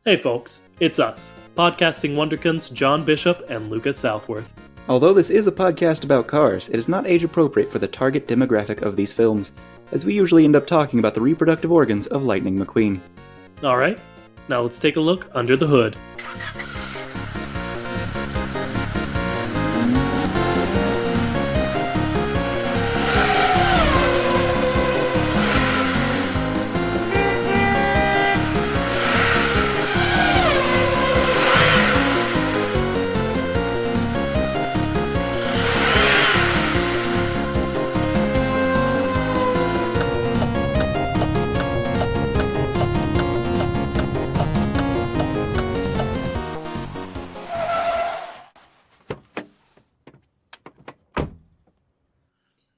Hey folks, it's us, podcasting wonderkins John Bishop and Lucas Southworth. Although this is a podcast about cars, it is not age appropriate for the target demographic of these films, as we usually end up talking about the reproductive organs of Lightning McQueen. Alright, now let's take a look under the hood.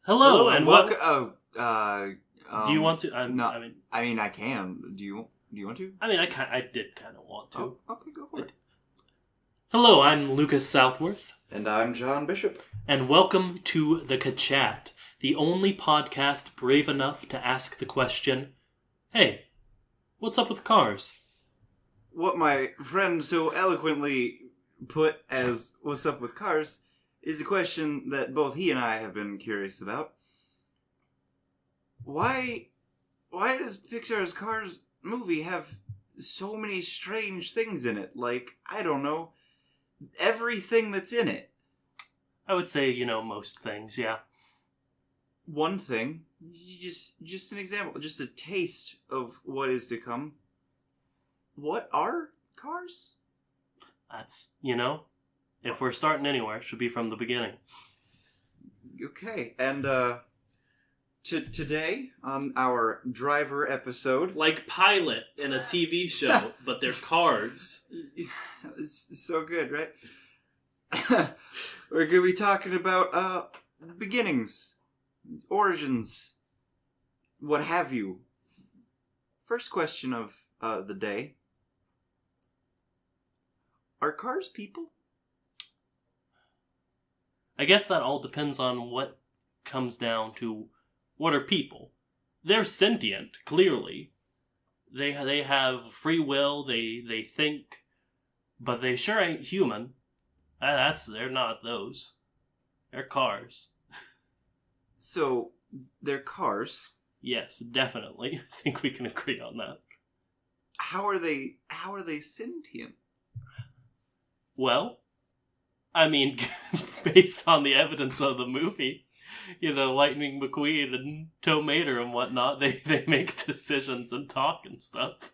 Hello and welcome. Do you want to? I can. Do you want to? I did kind of want to. Oh, okay, go for it. Hello, I'm Lucas Southworth. And I'm John Bishop. And welcome to The Chat, the only podcast brave enough to ask the question, hey, what's up with cars? What my friend so eloquently put as what's up with cars is a question that both he and I have been curious about. Why does Pixar's Cars movie have so many strange things in it? Like, I don't know, everything that's in it. I would say, most things, yeah. One thing, just an example, just a taste of what is to come. What are cars? That's, if we're starting anywhere, it should be from the beginning. Okay, and today on our driver episode, like Pilot in a TV show, but they're cars. It's so good, right? We're going to be talking about beginnings, origins, what have you. First question of the day: are cars people? I guess that all depends on what comes down to what are people. They're sentient, clearly. They have free will, they think, but they sure ain't human. They're not those. They're cars. So, they're cars? Yes, definitely. I think we can agree on that. How are they sentient? Well, based on the evidence of the movie, Lightning McQueen and Tow Mater and whatnot, they make decisions and talk and stuff.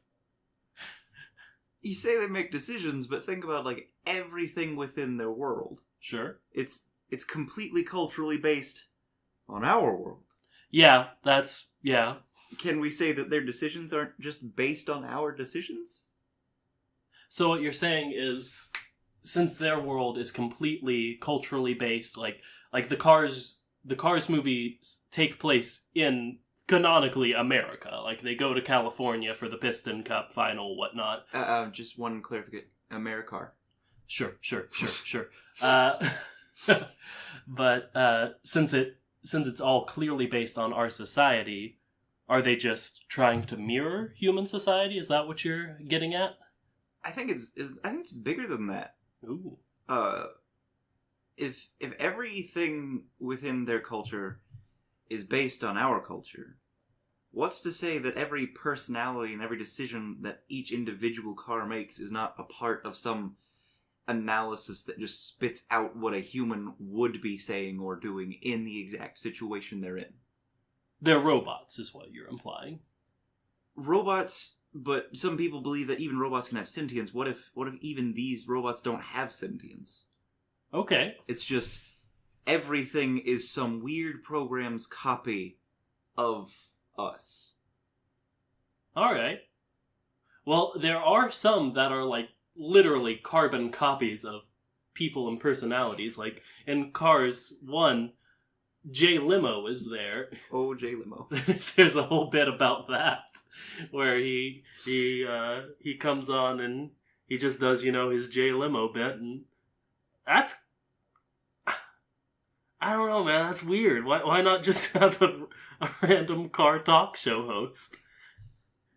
You say they make decisions, but think about, everything within their world. Sure. It's completely culturally based on our world. Yeah. Can we say that their decisions aren't just based on our decisions? So what you're saying is, since their world is completely culturally based, like the Cars movies take place in canonically America. Like they go to Cars for the Piston Cup final, whatnot. Just one clarification: AmeriCar. Sure. But since it's all clearly based on our society, are they just trying to mirror human society? Is that what you're getting at? I think it's bigger than that. Ooh. If everything within their culture is based on our culture, what's to say that every personality and every decision that each individual car makes is not a part of some analysis that just spits out what a human would be saying or doing in the exact situation they're in? They're robots, is what you're implying. Robots. But some people believe that even robots can have sentience. What if even these robots don't have sentience? Okay. It's just everything is some weird program's copy of us. Alright. Well, there are some that are literally carbon copies of people and personalities. Like in Cars 1, Jay Limo is there. Oh, Jay Limo. There's a whole bit about that, where he comes on and he just does, his Jay Limo bit, and that's, I don't know, man, that's weird. Why not just have a random car talk show host?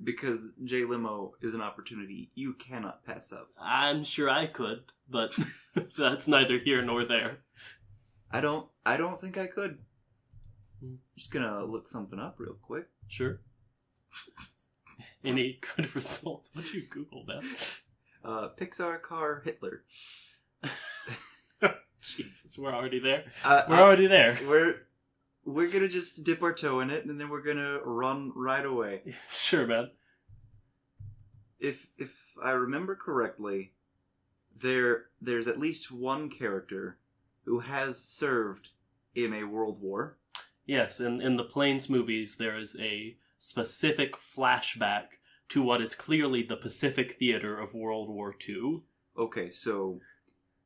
Because Jay Limo is an opportunity you cannot pass up. I'm sure I could, but that's neither here nor there. I don't think I could. Just gonna look something up real quick. Sure. Any good results? What'd you Google, man? Pixar car Hitler. Jesus, we're already there. We're already there. We're gonna just dip our toe in it, and then we're gonna run right away. Sure, man. If I remember correctly, there's at least one character who has served in a world war. Yes, in the Planes movies, there is a specific flashback to what is clearly the Pacific theater of World War II. Okay, so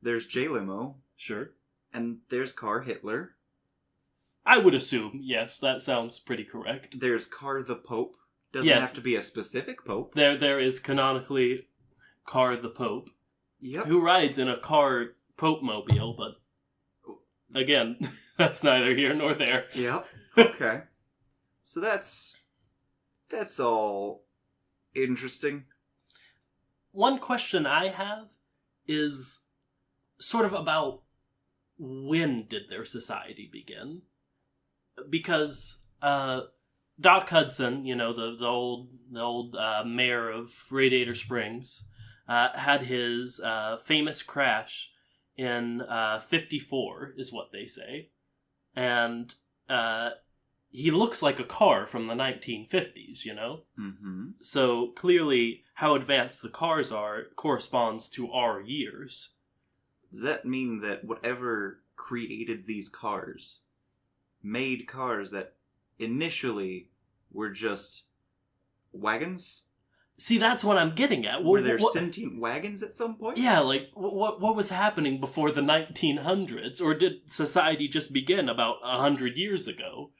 there's Jay Limo. Sure. And there's Car Hitler. I would assume, yes, that sounds pretty correct. There's Car the Pope. Doesn't Yes. have to be a specific pope. There is canonically Car the Pope, Yep. who rides in a car Pope mobile, but again, that's neither here nor there. Yep. Okay. So that's all interesting. One question I have is sort of about when did their society begin? Because Doc Hudson, the old mayor of Radiator Springs, had his famous crash in 54, is what they say, and he looks like a car from the 1950s, Mm-hmm. So clearly, how advanced the cars are corresponds to our years. Does that mean that whatever created these cars made cars that initially were just wagons? See, that's what I'm getting at. Were there sentient wagons at some point? Yeah, like, what was happening before the 1900s? Or did society just begin about 100 years ago?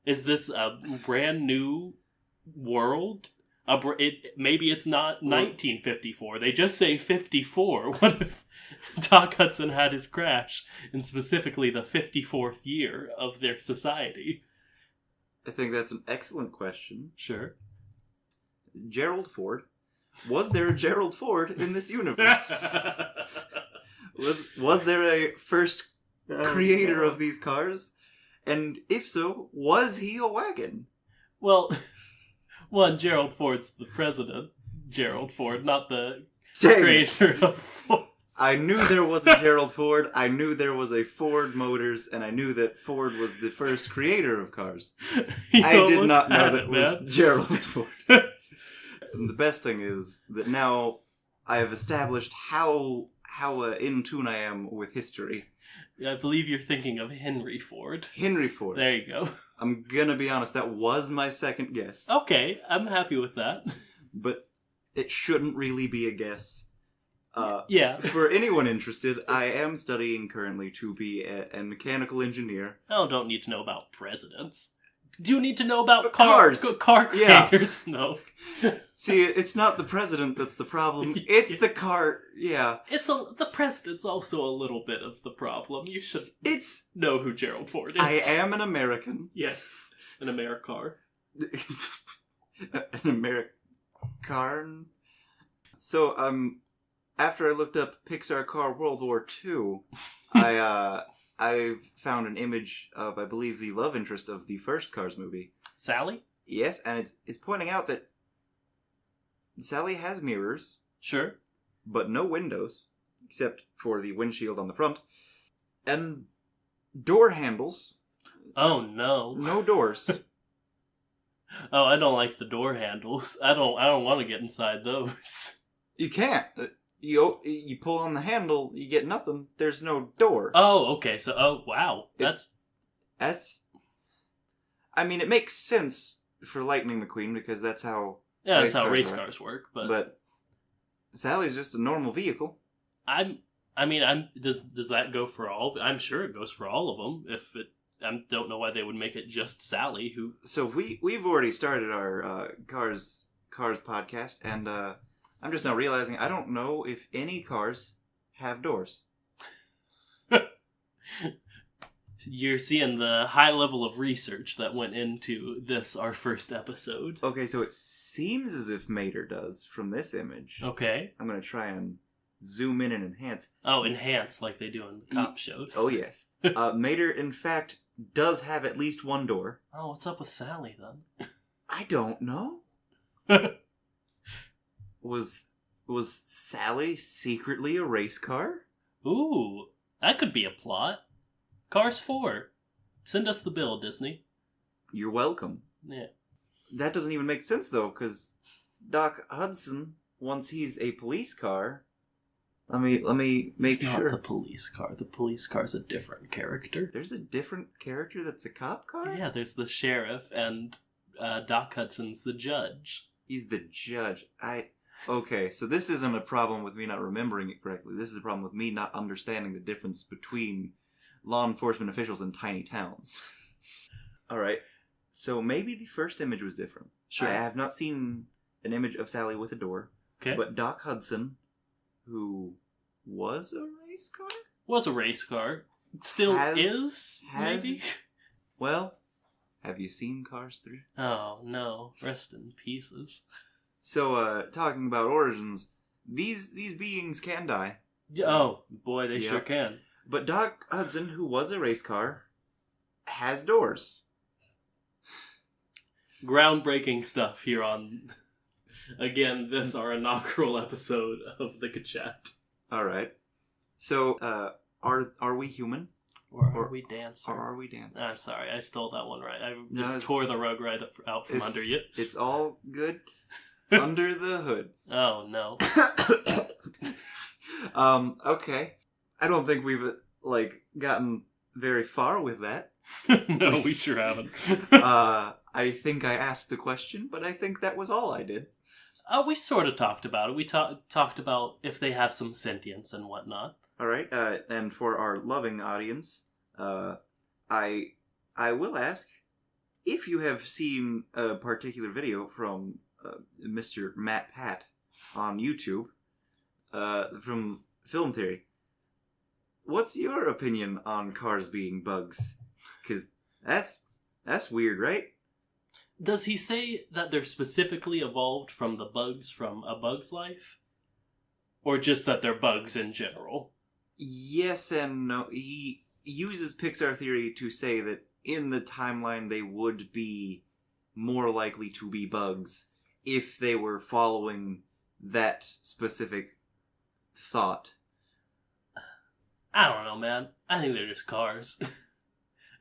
Is this a brand new world? Maybe it's not 1954. They just say 54. What if Doc Hudson had his crash in specifically the 54th year of their society? I think that's an excellent question. Sure. Gerald Ford. Was there a Gerald Ford in this universe? Was there a first creator of these cars? And if so, was he a wagon? Well, one, Gerald Ford's the president. Gerald Ford, not the Dang. creator of Ford. I knew there was a Gerald Ford, I knew there was a Ford Motors, and I knew that Ford was the first creator of cars. I did not know that it was Gerald Ford. And the best thing is that now I have established how in tune I am with history. I believe you're thinking of Henry Ford. Henry Ford. There you go. I'm gonna be honest, that was my second guess. Okay, I'm happy with that. But it shouldn't really be a guess. Yeah. For anyone interested, I am studying currently to be a mechanical engineer. I don't need to know about presidents. Do you need to know about Cars. Car creators? Yeah. No. See, it's not the president that's the problem. It's the car. Yeah. The president's also a little bit of the problem. You should know who Gerald Ford is. I am an American. Yes. An Americar. An American. So, after I looked up Pixar car World War II, I found an image of, I believe, the love interest of the first Cars movie. Sally? Yes, and it's pointing out that Sally has mirrors. Sure. But no windows, except for the windshield on the front. And door handles. Oh, no. No doors. Oh, I don't like the door handles. I don't want to get inside those. You can't. You pull on the handle, you get nothing. There's no door. Oh, okay. So, wow. That's... I mean, it makes sense for Lightning McQueen, because that's how... Yeah, that's how race cars work, but Sally's just a normal vehicle. Does that go for all? I'm sure it goes for all of them. I don't know why they would make it just Sally. Who? So we've already started our cars podcast, and I'm just now realizing I don't know if any cars have doors. You're seeing the high level of research that went into this, our first episode. Okay, so it seems as if Mater does from this image. Okay. I'm going to try and zoom in and enhance. Oh, enhance like they do in the cop shows. Oh, yes. Mater, in fact, does have at least one door. Oh, what's up with Sally, then? I don't know. Was Sally secretly a race car? Ooh, that could be a plot. Cars 4. Send us the bill, Disney. You're welcome. Yeah. That doesn't even make sense, though, because Doc Hudson, once he's a police car... Let me make it's sure. Not the police car. The police car's a different character. There's a different character that's a cop car? Yeah, there's the sheriff, and Doc Hudson's the judge. He's the judge. Okay, so this isn't a problem with me not remembering it correctly. This is a problem with me not understanding the difference between law enforcement officials in tiny towns. Alright, so maybe the first image was different. Sure. I have not seen an image of Sally with a door. Okay. But Doc Hudson, who was a race car? Was a race car. Still is, maybe? Well, have you seen Cars 3? Oh, no. Rest in pieces. So, talking about origins, these beings can die. Oh, boy, they sure can. But Doc Hudson, who was a race car, has doors. Groundbreaking stuff here on, again, this our inaugural episode of the Kachat. Alright. So, are we human? Or are we dancer? Or are we dancer? I'm sorry, I stole that one right. I just tore the rug right out from under you. It's all good. Under the hood. Oh, no. Okay. I don't think we've, gotten very far with that. No, we sure haven't. I think I asked the question, but I think that was all I did. We sort of talked about it. We talked about if they have some sentience and whatnot. Alright, and for our loving audience, I will ask if you have seen a particular video from Mr. Matt Pat on YouTube from Film Theory. What's your opinion on cars being bugs? Because that's weird, right? Does he say that they're specifically evolved from the bugs from A Bug's Life? Or just that they're bugs in general? Yes and no. He uses Pixar theory to say that in the timeline they would be more likely to be bugs if they were following that specific thought. I don't know, man. I think they're just cars.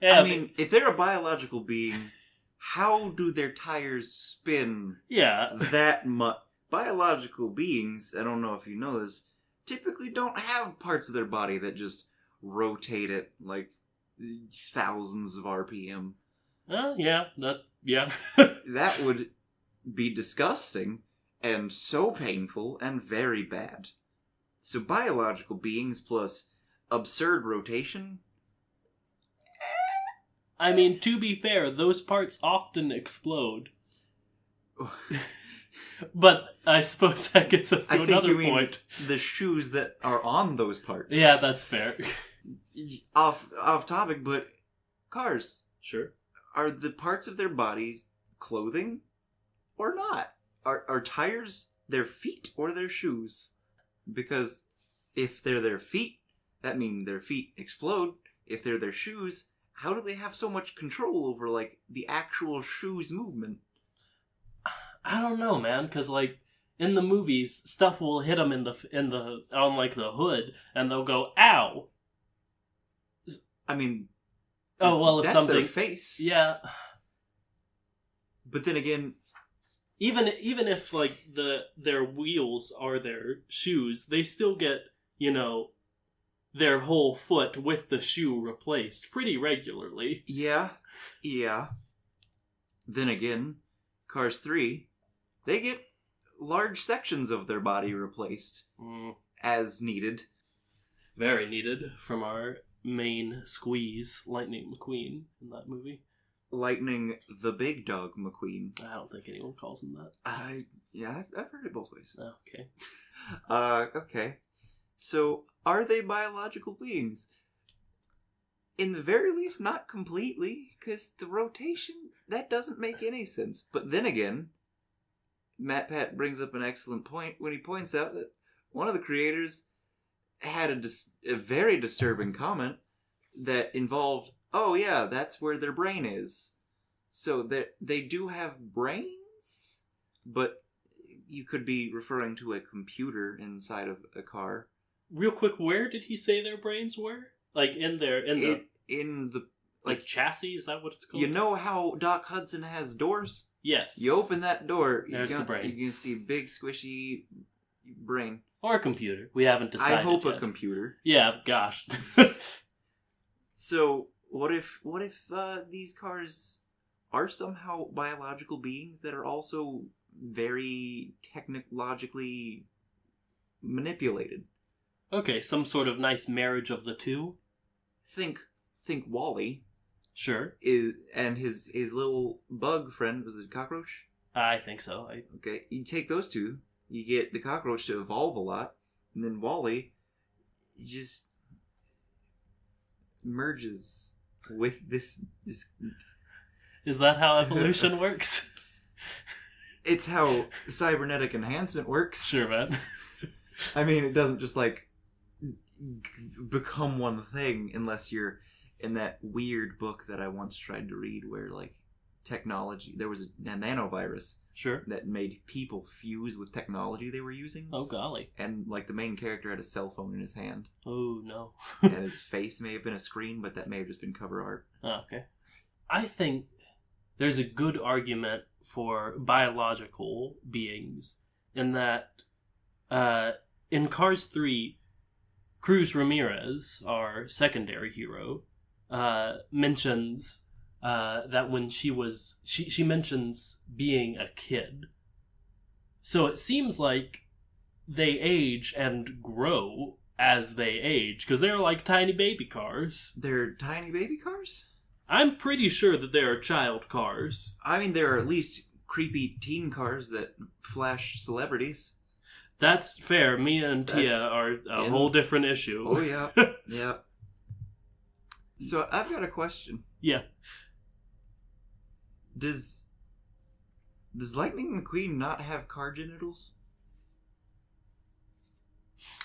Yeah, I mean, if they're a biological being, how do their tires spin that much? Biological beings, I don't know if you know this, typically don't have parts of their body that just rotate at, thousands of RPM. Yeah. That would be disgusting, and so painful, and very bad. So biological beings plus absurd rotation... I mean, to be fair, those parts often explode. But I suppose that gets us to another point. The shoes that are on those parts. Yeah, that's fair. Off topic, but cars. Sure. Are the parts of their bodies clothing or not? Are tires their feet or their shoes? Because if they're their feet, that means their feet explode. If they're their shoes, how do they have so much control over, the actual shoes movement? I don't know, man, because, in the movies, stuff will hit them on the hood, and they'll go, ow! I mean... Oh, well, if that's something... their face. Yeah. But then again... Even if, their wheels are their shoes, they still get, their whole foot with the shoe replaced pretty regularly. Yeah. Then again, Cars 3, they get large sections of their body replaced as needed. Very needed from our main squeeze, Lightning McQueen, in that movie. Lightning the Big Dog McQueen. I don't think anyone calls him that. I've heard it both ways. Okay. Okay. So, are they biological beings? In the very least, not completely, because the rotation, that doesn't make any sense. But then again, Matt Pat brings up an excellent point when he points out that one of the creators had a very disturbing comment that involved, oh yeah, that's where their brain is. So they do have brains, but you could be referring to a computer inside of a car. Real quick, where did he say their brains were? Like in the chassis? Is that what it's called? You know how Doc Hudson has doors? Yes. You open that door, There's the brain. You can see big squishy brain. Or a computer. We haven't decided I hope yet. a computer. Yeah, gosh. So what if these cars are somehow biological beings that are also very technologically manipulated? Okay, some sort of nice marriage of the two. Think Wall-E. Sure. And his little bug friend, was it a cockroach? I think so. Okay, you take those two, you get the cockroach to evolve a lot, and then Wall-E just merges with this. Is that how evolution works? It's how cybernetic enhancement works. Sure, man. I mean, it doesn't just become one thing unless you're in that weird book that I once tried to read where technology, there was a nanovirus Sure. that made people fuse with technology they were using. Oh, golly. And the main character had a cell phone in his hand. Oh, no. And his face may have been a screen, but that may have just been cover art. Oh, okay. I think there's a good argument for biological beings in that in Cars 3, Cruz Ramirez, our secondary hero, mentions that when she mentions being a kid. So it seems like they age and grow as they age, because they're like tiny baby cars. They're tiny baby cars? I'm pretty sure that they are child cars. I mean, there are at least creepy teen cars that flash celebrities. That's fair. Mia and Tia are a whole different issue. Oh, yeah. Yeah. So, I've got a question. Yeah. Does Lightning McQueen not have car genitals?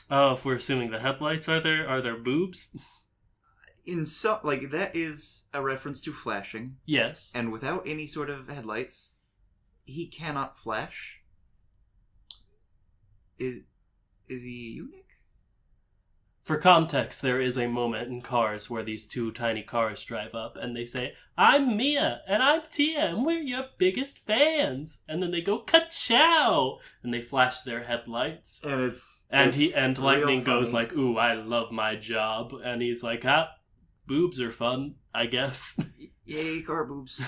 Oh, if we're assuming the headlights are there boobs? In some, that is a reference to flashing. Yes. And without any sort of headlights, he cannot flash. Is he a eunuch? For context, there is a moment in Cars where these two tiny cars drive up and they say, "I'm Mia and I'm Tia and we're your biggest fans." And then they go, "Ka-chow!" and they flash their headlights. And Lightning goes like, "Ooh, I love my job." And he's like, boobs are fun, I guess. Yay, car boobs.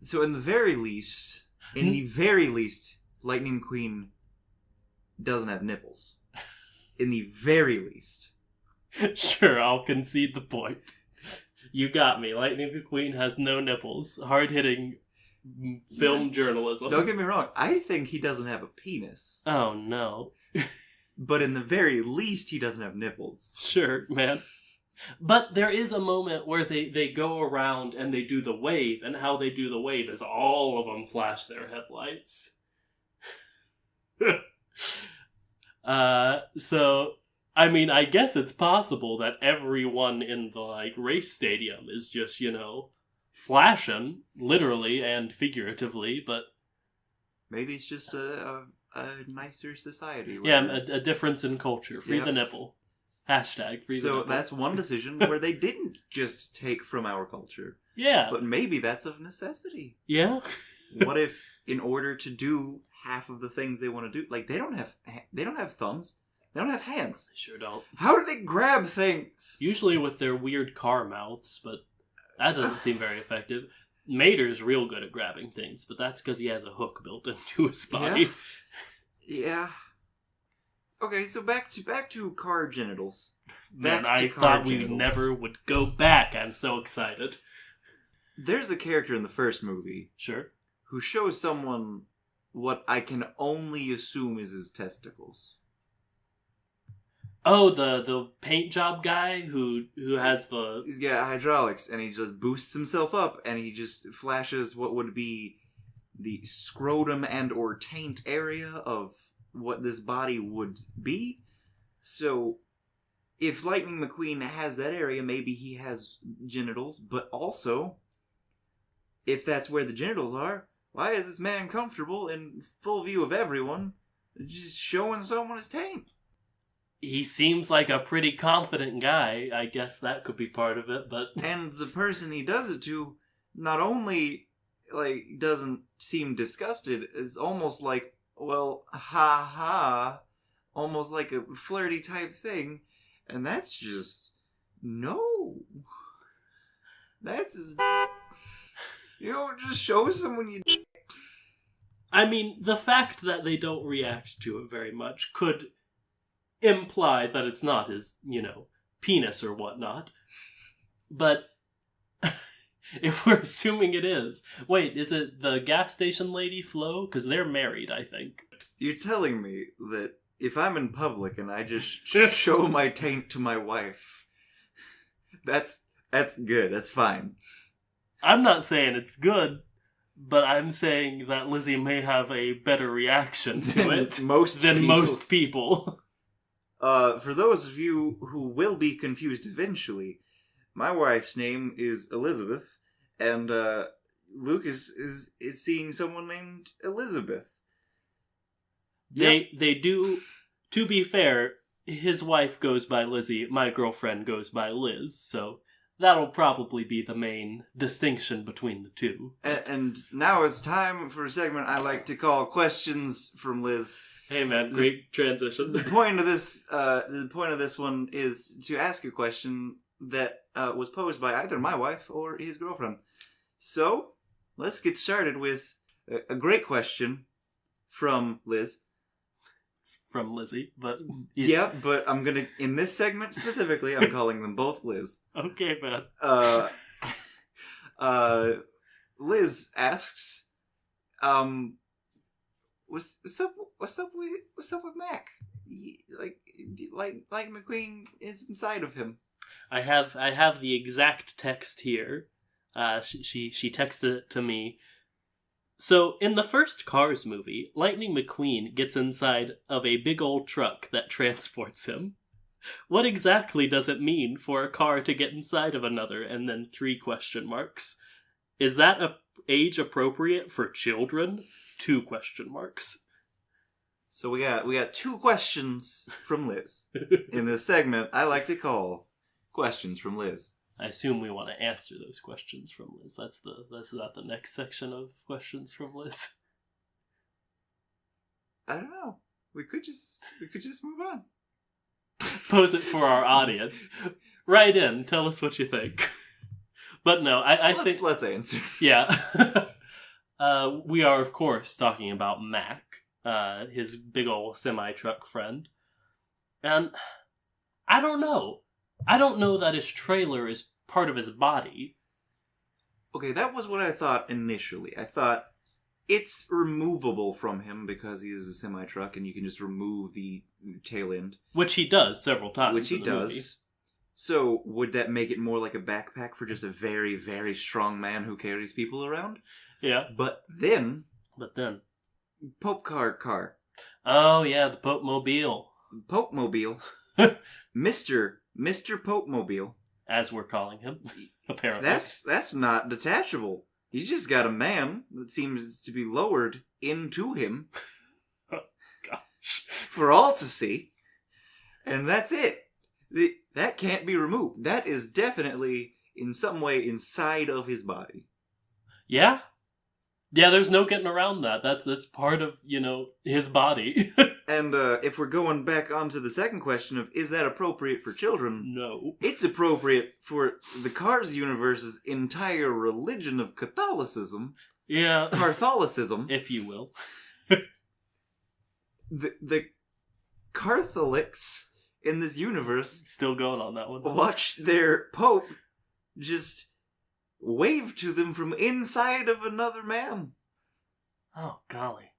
So in the very least, Lightning McQueen doesn't have nipples. In the very least. Sure, I'll concede the point. You got me. Lightning McQueen has no nipples. Hard-hitting film journalism. Don't get me wrong. I think he doesn't have a penis. Oh, no. But in the very least, he doesn't have nipples. Sure, man. But there is a moment where they go around and they do the wave, and how they do the wave is all of them flash their headlights. So, I mean, I guess it's possible that everyone in the, race stadium is just, flashing, literally and figuratively, but... Maybe it's just a nicer society. Yeah, a difference in culture. Free the nipple. Hashtag free the nipple. So that's one decision where they didn't just take from our culture. Yeah. But maybe that's of necessity. Yeah. What if, in order to do half of the things they want to do, they don't have thumbs, they don't have hands. They sure don't. How do they grab things? Usually with their weird car mouths, but that doesn't seem very effective. Mater's real good at grabbing things, but that's because he has a hook built into his body. Yeah. Okay, so back to car genitals. Man, I thought we never would go back. I'm so excited. There's a character in the first movie. Sure. Who shows someone what I can only assume is his testicles. Oh, the paint job guy who has the... He's got hydraulics, and he just boosts himself up, and he just flashes what would be the scrotum and or taint area of what this body would be. So, if Lightning McQueen has that area, maybe he has genitals, but also, if that's where the genitals are, why is this man comfortable in full view of everyone, just showing someone his taint? He seems like a pretty confident guy. I guess that could be part of it, but... And the person he does it to not only, doesn't seem disgusted, is almost like, well, ha ha, almost like a flirty type thing, and that's just... No. That's... You don't just show someone you... I mean, the fact that they don't react to it very much could imply that it's not his, penis or whatnot. But if we're assuming it is... Wait, is it the gas station lady, Flo? Because they're married, I think. You're telling me that if I'm in public and I just show my taint to my wife, that's good, that's fine. I'm not saying it's good, but I'm saying that Lizzie may have a better reaction to it than most people. For those of you who will be confused eventually, my wife's name is Elizabeth, and Lucas is seeing someone named Elizabeth. They do, to be fair, his wife goes by Lizzie, my girlfriend goes by Liz, so that'll probably be the main distinction between the two. And now it's time for a segment I like to call Questions from Liz. Hey man, great transition. The point of this one is to ask a question that was posed by either my wife or his girlfriend. So, let's get started with a great question from Liz. It's from Lizzie, but... Yeah, but I'm gonna... In this segment specifically, I'm calling them both Liz. Okay, man. Liz asks, what's up with Mac? Like McQueen is inside of him. I have the exact text here. She texted it to me. So, in the first Cars movie, Lightning McQueen gets inside of a big old truck that transports him. What exactly does it mean for a car to get inside of another? And then 3 question marks. Is that age appropriate for children? 2 question marks. So we got 2 questions from Liz in this segment I like to call Questions from Liz. I assume we want to answer those questions from Liz. That's not the next section of questions from Liz. I don't know. We could just move on. Pose it for our audience. Write in. Tell us what you think. But no, I think... Let's answer. Yeah. We are, of course, talking about Mac, his big old semi-truck friend. And I don't know. I don't know that his trailer is part of his body. Okay, that was what I thought initially. I thought it's removable from him because he is a semi-truck and you can just remove the tail end. Which he does several times. Which he does. Movie. So, would that make it more like a backpack for just a very, very strong man who carries people around? Yeah. But then... Pope car. Oh, yeah, the Pope Mobile. Pope Mobile. Mr. Pope Mobile. As we're calling him, apparently. That's not detachable. He's just got a man that seems to be lowered into him. Oh, gosh. For all to see. And that's it. That can't be removed. That is definitely, in some way, inside of his body. Yeah? Yeah, there's no getting around that. That's part of, his body. And if we're going back onto the second question of, is that appropriate for children? No. It's appropriate for the Cars universe's entire religion of Catholicism. Yeah. Catholicism. If you will. The Catholics in this universe... Still going on that one. Watch their Pope just wave to them from inside of another man. Oh, golly.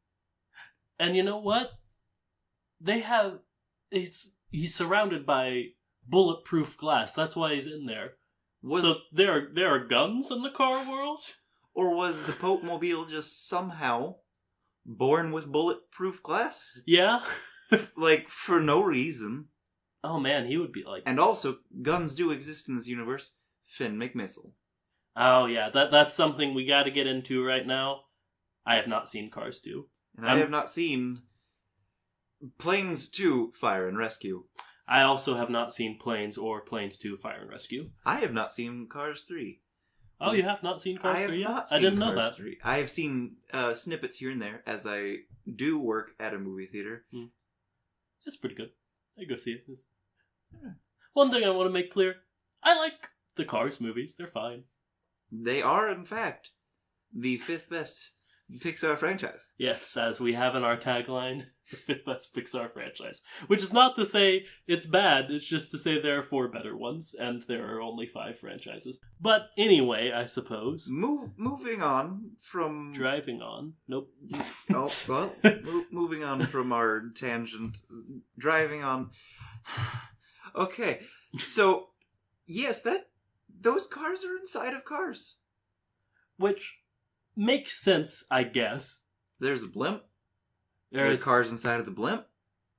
And you know what? They have he's surrounded by bulletproof glass. That's why he's in there. So there are guns in the car world? Or was the Pope Mobile just somehow born with bulletproof glass? Yeah. Like, for no reason. Oh man, he would be like... And also, guns do exist in this universe. Finn McMissile. Oh yeah, that's something we gotta get into right now. I have not seen Cars 2. And I have not seen Planes 2 Fire and Rescue. I also have not seen Planes or Planes 2 Fire and Rescue. I have not seen Cars 3. Oh, you have not seen Cars 3 yet? I didn't know that. 3. I have seen snippets here and there, as I do work at a movie theater. It's pretty good. I go see it. One thing I want to make clear, I like the Cars movies. They're fine. They are, in fact, the 5th best Pixar franchise. Yes, as we have in our tagline, the 5th best Pixar franchise. Which is not to say it's bad, it's just to say there are 4 better ones, and there are only 5 franchises. But anyway, I suppose. Moving on from... Driving on. Nope. Oh, well, moving on from our tangent. Driving on... Okay, so, yes, those cars are inside of cars. Which makes sense, I guess. There's a blimp. There are is cars inside of the blimp.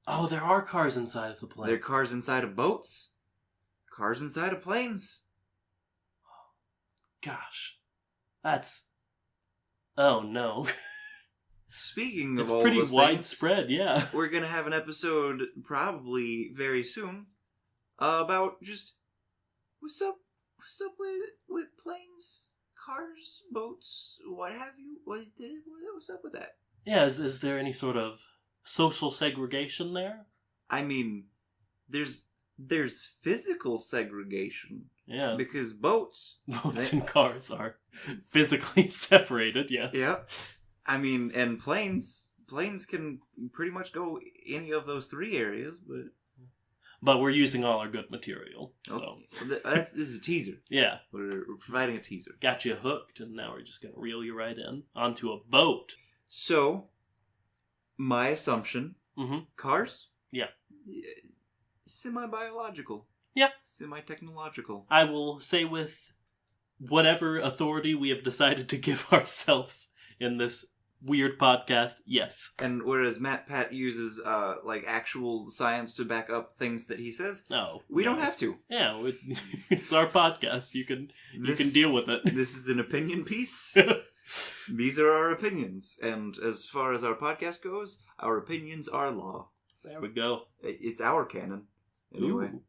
Oh, there are cars inside of the plane. There are cars inside of boats. Cars inside of planes. Gosh. That's... Oh, no. Speaking of it's all pretty those widespread, yeah. We're going to have an episode probably very soon about just what's up with planes, cars, boats, what have you. What's up with that? Yeah, is there any sort of social segregation there? I mean, there's physical segregation. Yeah. Because boats and cars are physically separated, yes. Yeah. I mean, and planes can pretty much go any of those 3 areas, but we're using all our good material, so... This is a teaser. Yeah. We're providing a teaser. Got you hooked, and now we're just going to reel you right in onto a boat. So, my assumption, cars? Yeah. Semi-biological. Yeah. Semi-technological. I will say with whatever authority we have decided to give ourselves in this weird podcast, yes. And whereas Matt Pat uses actual science to back up things that he says, we don't have to. Yeah, it's our podcast. You can deal with it. This is an opinion piece. These are our opinions, and as far as our podcast goes, our opinions are law. There we go. It's our canon, anyway. Ooh.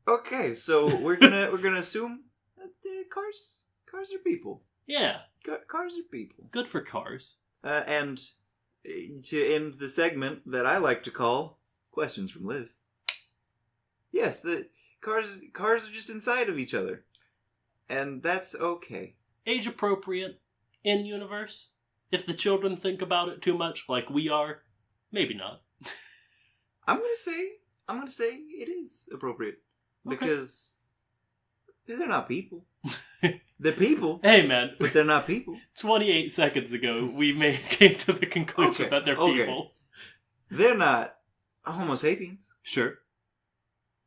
Okay, so we're gonna assume that cars are people. Yeah. Cars are people. Good for cars. And to end the segment that I like to call Questions from Liz. Yes, the cars are just inside of each other. And that's okay. Age appropriate in universe. If the children think about it too much, like we are, maybe not. I'm gonna say it is appropriate. Okay. Because they're not people. They're people. Hey, man. But they're not people. 28 seconds ago, we came to the conclusion that they're people. They're not Homo sapiens. Sure.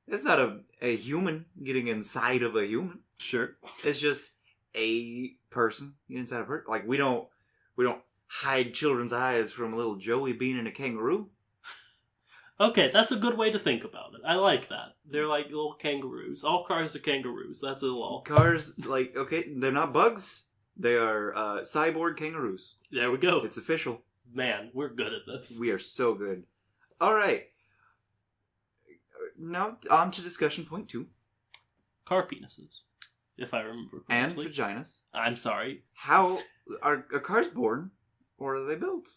It's not a human getting inside of a human. Sure. It's just a person getting inside a person. Like, we don't hide children's eyes from a little Joey being in a kangaroo. Okay, that's a good way to think about it. I like that. They're like little kangaroos. All cars are kangaroos. That's a law. Cars, they're not bugs. They are cyborg kangaroos. There we go. It's official. Man, we're good at this. We are so good. All right. Now, on to discussion point 2. Car penises, if I remember correctly. And vaginas. I'm sorry. How are cars born, or are they built?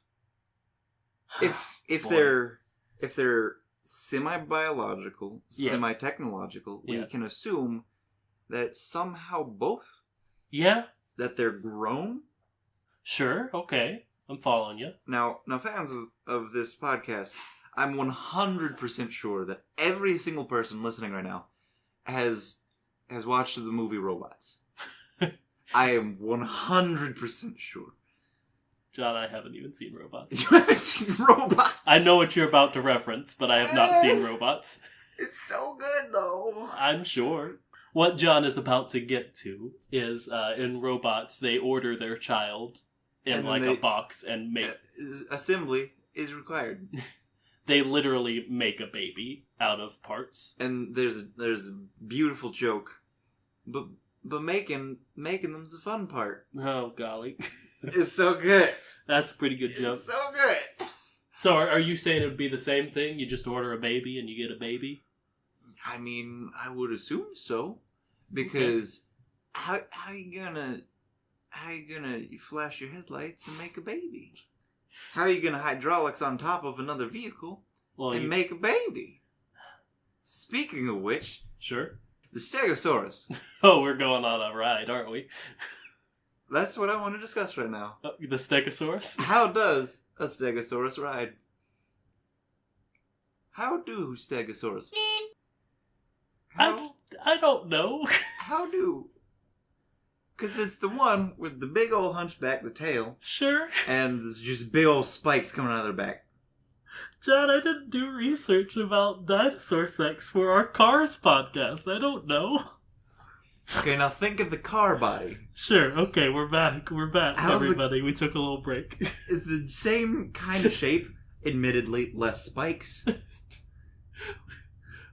If they're semi-biological, yes. semi-technological, we can assume that somehow both. Yeah. That they're grown. Sure. Okay. I'm following you. Now, fans of this podcast, I'm 100% sure that every single person listening right now has watched the movie Robots. I am 100% sure. John, I haven't even seen Robots. You haven't seen Robots? I know what you're about to reference, but I have not seen Robots. It's so good, though. I'm sure. What John is about to get to is, in Robots, they order their child in, a box and make... assembly is required. They literally make a baby out of parts. And there's a beautiful joke. But making them's the fun part. Oh, golly. It's so good. That's a pretty good joke. It's so good. So are you saying it would be the same thing? You just order a baby and you get a baby? I mean, I would assume so. Because how you gonna flash your headlights and make a baby? How are you gonna hydraulics on top of another vehicle and make a baby? Speaking of which... Sure. The Stegosaurus. Oh, we're going on a ride, aren't we? That's what I want to discuss right now. The Stegosaurus? How does a Stegosaurus ride? How do Stegosaurus... I don't know. How do... Because it's the one with the big old hunchback, the tail. Sure. And there's just big old spikes coming out of their back. John, I didn't do research about dinosaur sex for our Cars podcast. I don't know. Okay, now think of the car body. Sure, okay, we're back. How's everybody. We took a little break. It's the same kind of shape, admittedly less spikes.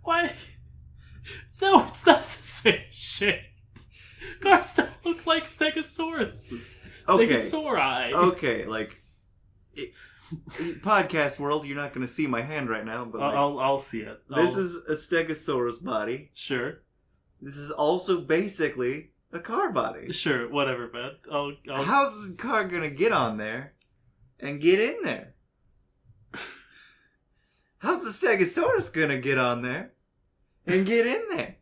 Why? No, it's not the same shape. Cars don't look like Stegosauruses. Okay. Stegosauri. Okay, like... podcast world, you're not going to see my hand right now, but like, I'll see it. This is a Stegosaurus body. Sure. This is also basically a car body. Sure, whatever, man. How's the car gonna get on there and get in there? How's the Stegosaurus gonna get on there and get in there?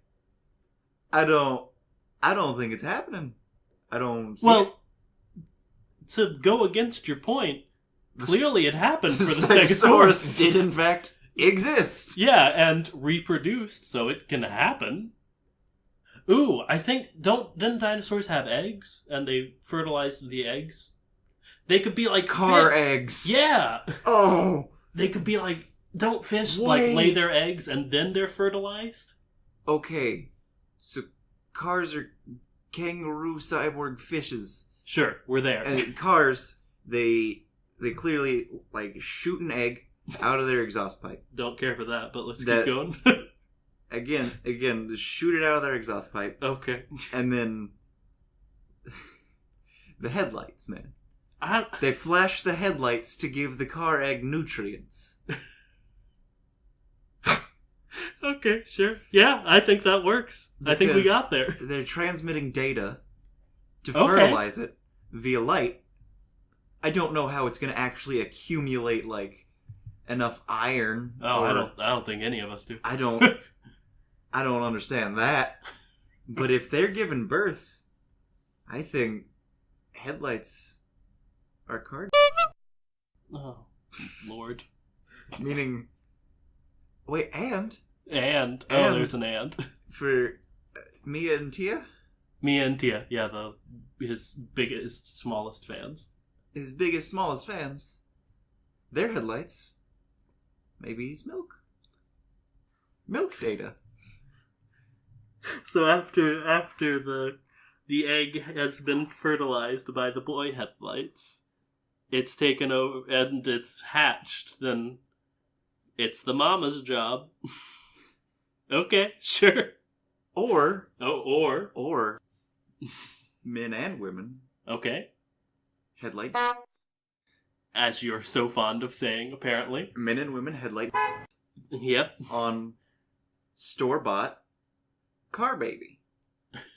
I don't think it's happening. I don't see it. To go against your point, clearly it happened for the Stegosaurus Stegosaurus. did in fact exist. Yeah, and reproduced, so it can happen. Ooh, I think didn't dinosaurs have eggs and they fertilized the eggs? They could be like car eggs. Yeah. Oh. They could be like, don't fish like lay their eggs and then they're fertilized? Okay. So cars are kangaroo cyborg fishes. Sure, we're there. And cars, they clearly like shoot an egg out of their exhaust pipe. Don't care for that, but let's keep going. Again, just shoot it out of their exhaust pipe. Okay. And then the headlights, man. They flash the headlights to give the car egg nutrients. Okay, sure. Yeah, I think that works. I think we got there. They're transmitting data to fertilize it via light. I don't know how it's going to actually accumulate like enough iron. Oh, I don't think any of us do. I don't understand that. But if they're giving birth, I think headlights are car. Oh, Lord. Meaning, wait, and there's an and. For Mia and Tia? Mia and Tia, yeah, his biggest, smallest fans. His biggest, smallest fans. Their headlights. Maybe he's milk. Milk data. So after the egg has been fertilized by the boy headlights, it's taken over and it's hatched, then it's the mama's job. Okay, sure. Or men and women. Okay. Headlights. As you're so fond of saying, apparently. Men and women headlights. Yep. On store-bought car baby.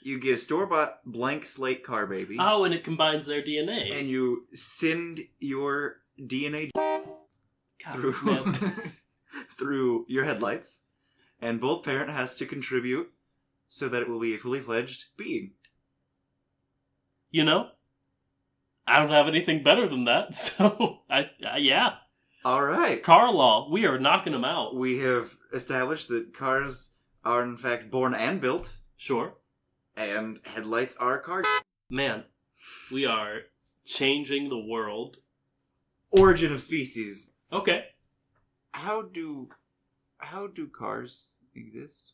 You get a store-bought blank slate car baby. Oh, and it combines their DNA. And you send your DNA through your headlights. And both parent has to contribute so that it will be a fully fledged being. You know, I don't have anything better than that, so yeah. All right. Car law, we are knocking them out. We have established that cars are in fact born and built. Sure. And headlights are car. Man, we are changing the world Origin of species. Okay. How do cars exist?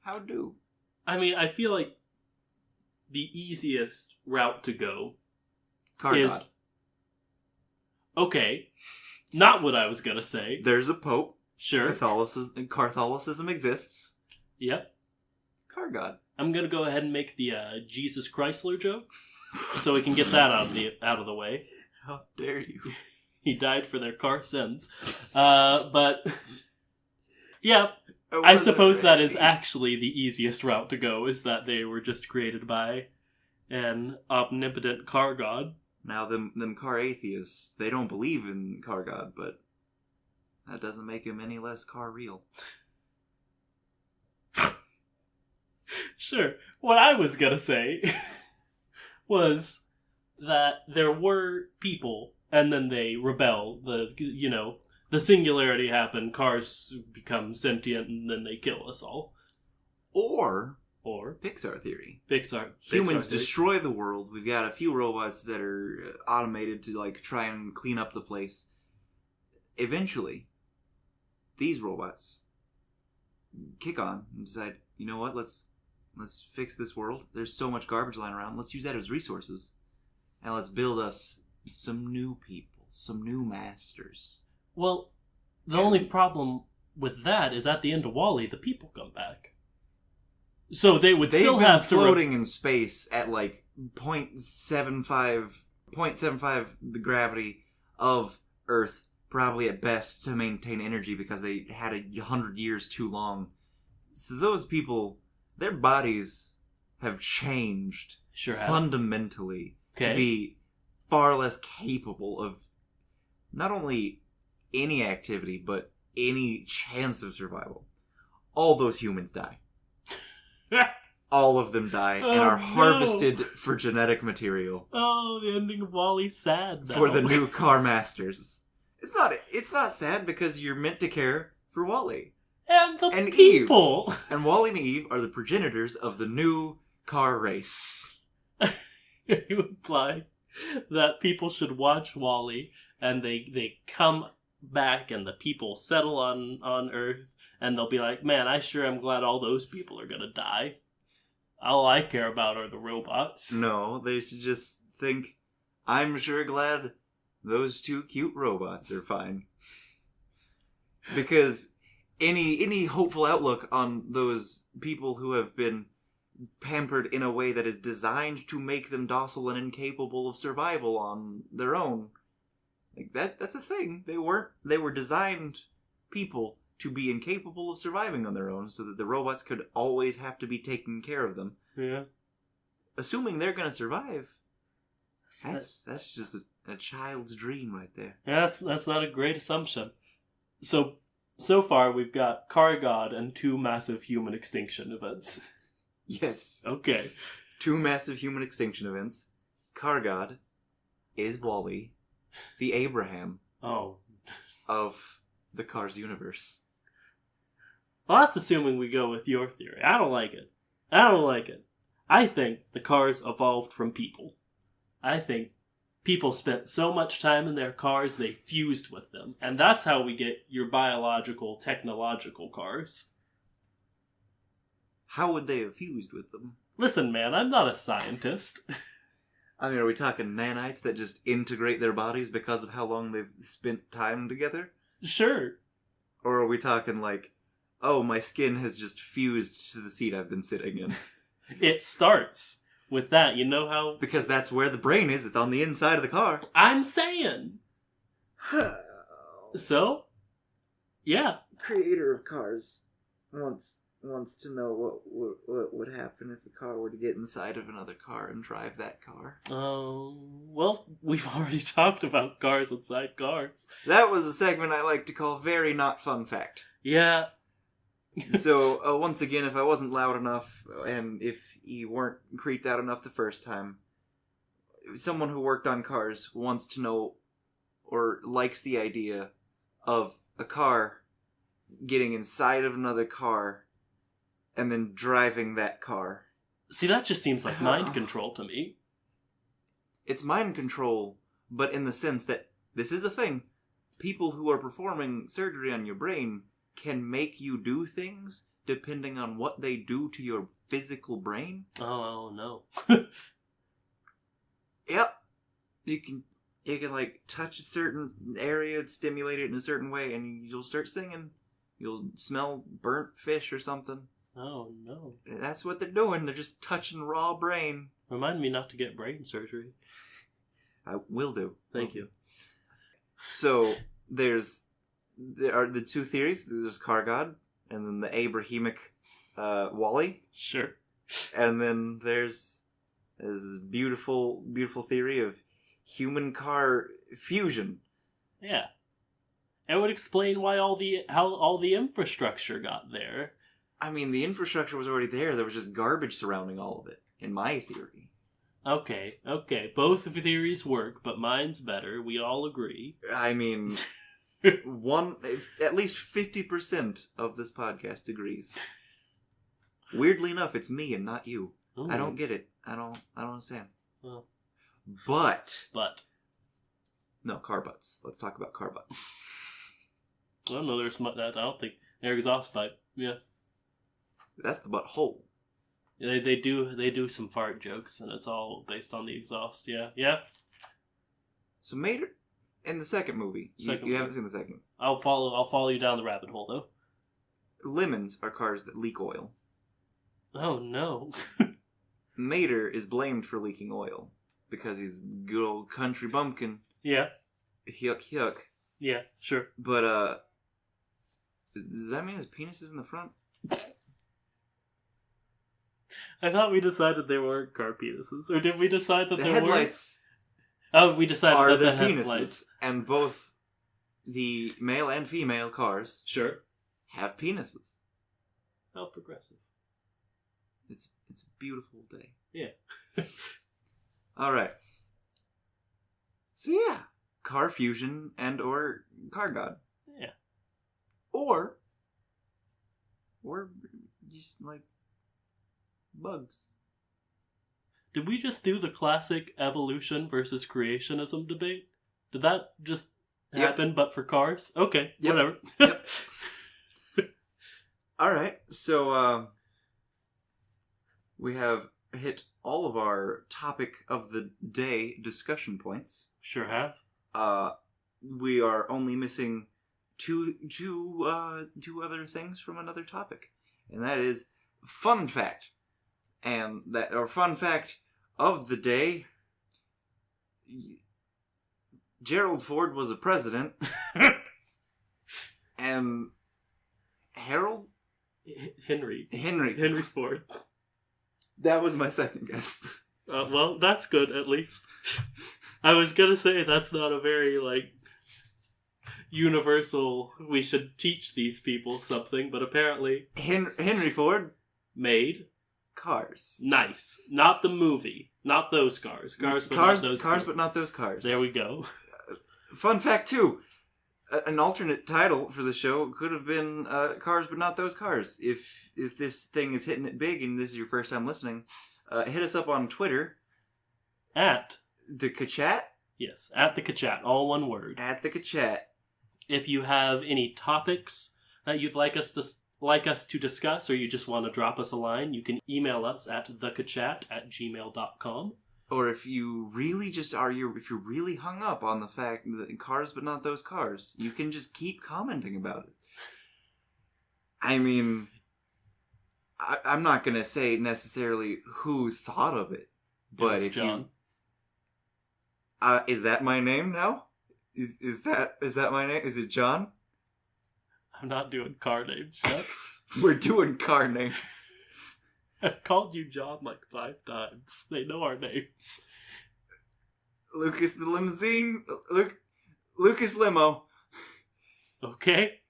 How do? I mean, I feel like the easiest route to go Car is... god. Okay. Not what I was gonna say. There's a pope. Sure. Catholicism exists. Yep. Car god. I'm gonna go ahead and make the Jesus Chrysler joke, so we can get that out of the way. How dare you? He died for their car sins. But yeah, I suppose that is actually the easiest route to go, is that they were just created by an omnipotent car god. Now, them car atheists, they don't believe in car god, but that doesn't make him any less car real. Sure. What I was gonna say was that there were people, and then they rebel. The singularity happened, cars become sentient, and then they kill us all. Or Or Pixar theory. Pixar Humans theory. destroy the world. We've got a few robots that are automated to like try and clean up the place. Eventually, these robots kick on and decide, you know what, let's fix this world. There's so much garbage lying around. Let's use that as resources. And let's build us some new people, some new masters. Well, the only problem with that is at the end of WALL-E, the people come back. So they would still have to... floating in space at like 0.75 the gravity of Earth, probably at best, to maintain energy because they had 100 years too long. So those people, their bodies have changed fundamentally to be far less capable of not only any activity, but any chance of survival. All those humans die. All of them die and are harvested for genetic material. Oh, the ending of WALL-E's sad now. For the new car masters. It's not sad because you're meant to care for WALL-E. And people. Eve. And WALL-E and Eve are the progenitors of the new car race. You imply that people should watch WALL-E and they come back and the people settle on Earth and they'll be like, man, I sure am glad all those people are gonna die. All I care about are the robots. No, they should just think, I'm sure glad those two cute robots are fine. Because any hopeful outlook on those people who have been pampered in a way that is designed to make them docile and incapable of survival on their own, like that's a thing. They were designed people to be incapable of surviving on their own so that the robots could always have to be taking care of them. Yeah. Assuming they're going to survive, that's just a child's dream right there. Yeah, that's not a great assumption. So far we've got Car God and 2 massive human extinction events. Yes. Okay. 2 massive human extinction events. Car God is WALL-E, the Abraham of the Cars universe. Well, that's assuming we go with your theory. I don't like it. I think the cars evolved from people. I think people spent so much time in their cars, they fused with them. And that's how we get your biological, technological cars. How would they have fused with them? Listen, man, I'm not a scientist. I mean, are we talking nanites that just integrate their bodies because of how long they've spent time together? Sure. Or are we talking like, oh, my skin has just fused to the seat I've been sitting in? It starts with that. You know how... Because that's where the brain is. It's on the inside of the car. I'm saying. So, yeah. Creator of cars wants to know what would happen if a car were to get inside of another car and drive that car. Oh, well, we've already talked about cars inside cars. That was a segment I like to call Very Not Fun Fact. Yeah. So, once again, if I wasn't loud enough, and if you weren't creeped out enough the first time, someone who worked on cars wants to know, or likes the idea, of a car getting inside of another car and then driving that car. See, that just seems like mind control to me. It's mind control, but in the sense that this is a thing. People who are performing surgery on your brain can make you do things depending on what they do to your physical brain. Oh no. Yep. You can like touch a certain area, stimulate it in a certain way, and you'll start singing. You'll smell burnt fish or something. Oh no. That's what they're doing. They're just touching raw brain. Remind me not to get brain surgery. I will do. Thank you. So there are the two theories. There's Car God, and then the Abrahamic Wally. Sure. And then there's this beautiful, beautiful theory of human car fusion. Yeah. It would explain why how all the infrastructure got there. I mean, the infrastructure was already there. There was just garbage surrounding all of it, in my theory. Okay. Both of the theories work, but mine's better. We all agree. I mean, at least 50% of this podcast agrees. Weirdly enough, it's me and not you. Ooh. I don't get it. I don't understand. Well. But. No, car butts. Let's talk about car butts. I don't know. I don't think they're exhaust pipe. Yeah. That's the butthole. They do some fart jokes, and it's all based on the exhaust. Yeah. So Mater, in the second movie, you haven't seen the second. I'll follow you down the rabbit hole though. Lemons are cars that leak oil. Oh no. Mater is blamed for leaking oil because he's a good old country bumpkin. Yeah. Yuck. Yeah, sure. But does that mean his penis is in the front? I thought we decided there weren't car penises. Or did we decide that the there headlights were? Oh, we decided are that the the headlights. penises. And both the male and female cars Sure. have penises. How progressive. It's a beautiful day. Yeah. Alright. So yeah. Car fusion and or car god. Yeah. Or just like bugs. Did we just do the classic evolution versus creationism debate? Did that just happen, but for cars? Okay, Yep. whatever. Yep. Alright, so we have hit all of our topic of the day discussion points. Sure have. We are only missing two other things from another topic, and that is fun fact. And that our fun fact of the day: Gerald Ford was a president, and Harold Henry Ford. That was my second guess. Well, that's good at least. I was gonna say that's not a very universal. We should teach these people something, but apparently Henry Ford made cars. Nice. Not the movie. Not those cars. Cars, but not those cars. But not those cars. There we go. Fun fact, too. An alternate title for the show could have been Cars, but not those cars. If this thing is hitting it big and this is your first time listening, hit us up on Twitter. At the Kachat? Yes, at the Kachat. All one word. At the Kachat. If you have any topics that you'd like us to discuss, or you just want to drop us a line, you can email us at thekachat@gmail.com. Or if you really if you're really hung up on the fact that cars but not those cars, you can just keep commenting about it. I mean, I'm not going to say necessarily who thought of it, but if John. Is that my name now? Is that my name? Is it John? I'm not doing car names yet. We're doing car names. I've called you John 5 times. They know our names. Lucas the Limousine. Lucas Limo. Okay.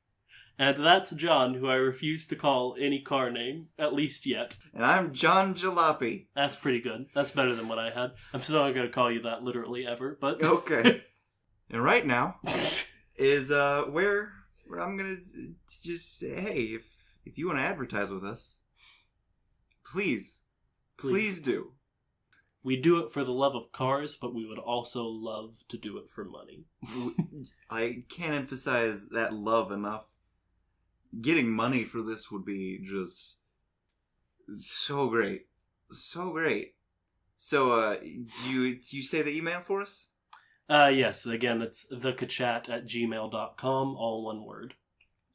And that's John, who I refuse to call any car name, at least yet. And I'm John Jalopy. That's pretty good. That's better than what I had. I'm still not going to call you that literally ever, but... Okay. And right now is where I'm going to just say, hey, if you want to advertise with us, please do. We do it for the love of cars, but we would also love to do it for money. I can't emphasize that love enough. Getting money for this would be just so great. So great. So, do you say the email for us? Yes, again, it's thekachat@gmail.com, all one word.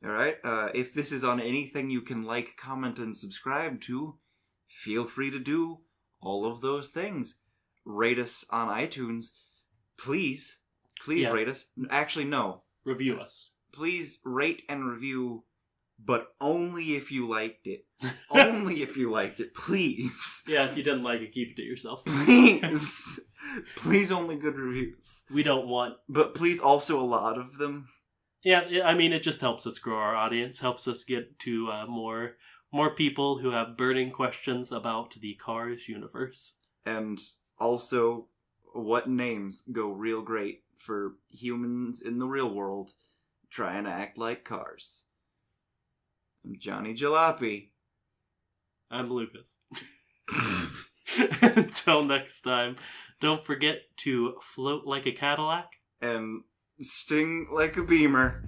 Alright, if this is on anything you can like, comment, and subscribe to, feel free to do all of those things. Rate us on iTunes. Please rate us. Actually, no. Review us. Please rate and review, but only if you liked it. Only if you liked it, please. Yeah, if you didn't like it, keep it to yourself. Please. Please, only good reviews. We don't want... But please, also a lot of them. Yeah, I mean, it just helps us grow our audience, helps us get to more people who have burning questions about the Cars universe. And also, what names go real great for humans in the real world trying to act like cars. I'm Johnny Jalopy. I'm Lucas. Until next time, don't forget to float like a Cadillac. And sting like a Beamer.